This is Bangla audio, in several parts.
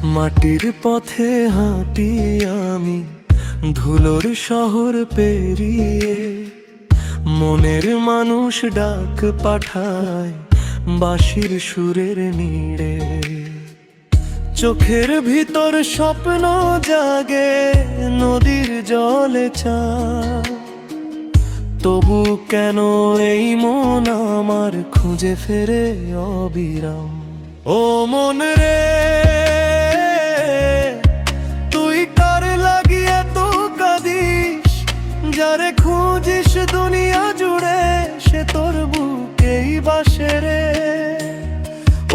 মাটির পথে হাঁটি আমি, ধুলোর শহর পেরিয়ে। মনের মানুষ ডাক পাঠায় বাঁশির সুরের নীড়ে। চোখের ভিতর স্বপ্ন জাগে নদীর জলে চা। তবু কেন এই মন আমার খুঁজে ফেরে অবিরাম। ও মন রে, তুই কার লাগিয়ে তো কাঁদিস? যারে খুঁজিস দুনিয়া জুড়ে, সে তোর বুকেই বাসে রে।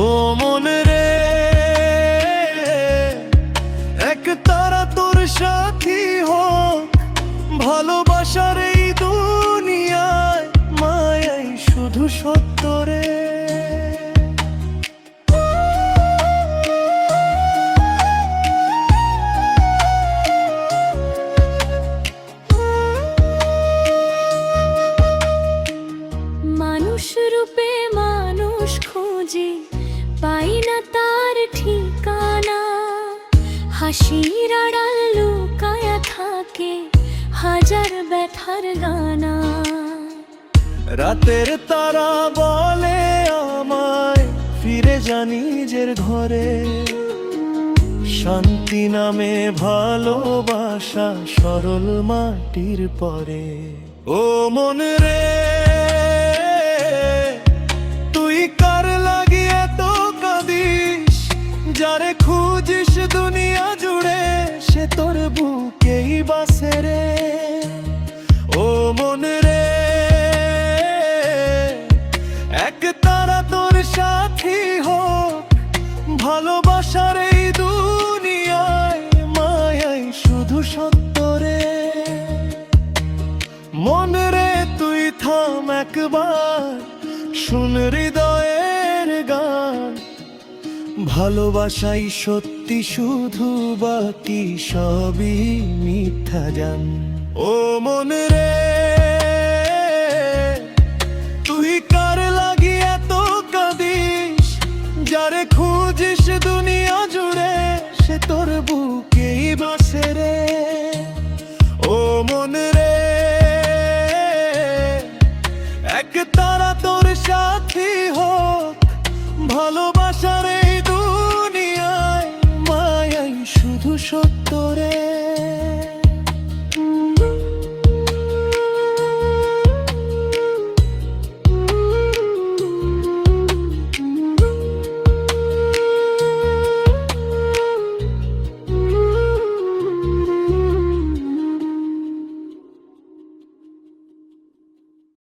ও মন রে, এক তারা তোর সাথী হোক, ভালোবাসার এই দুনিয়ায় মায়াই শুধু সত্য রে। মানুষ রূপে মানুষ খুঁজি, পাই না তার ঠিকানা। হাসির আড়াল লুকায়া থাকে হাজার ব্যথার গানা। রাতের তারা বলে আমায় ফিরে যা নিজের ঘরে। শান্তি নামে ভালোবাসা সরল মাটির পরে। ও মন রে, তুই কার লাগিয়ে তো কাঁদিস? যারে খুঁজিস দুনিয়া জুড়ে, সে তোর বুকেই বাসে রে। ও মন রে, এক তারা তোর সাথী হোক, ভালোবাসার এই দুনিয়ায় মায়াই শুধু সত্য রে। মন রে, তুই থাম একবার, শুন হৃদয়ের গান। ভালোবাসাই সত্যি শুধু, বাকি সবই মিথ্যা জান। ও মন রে, তুই কার লাগিয়ে তো কাঁদিস? যারে খুঁজিস দুনিয়া জুড়ে, সে তোর বুকেই বাসে রে। ও মন রে, এক তারা তোর সাথী হোক, ভালোবাসার এই দুনিয়ায় মায়াই শুধু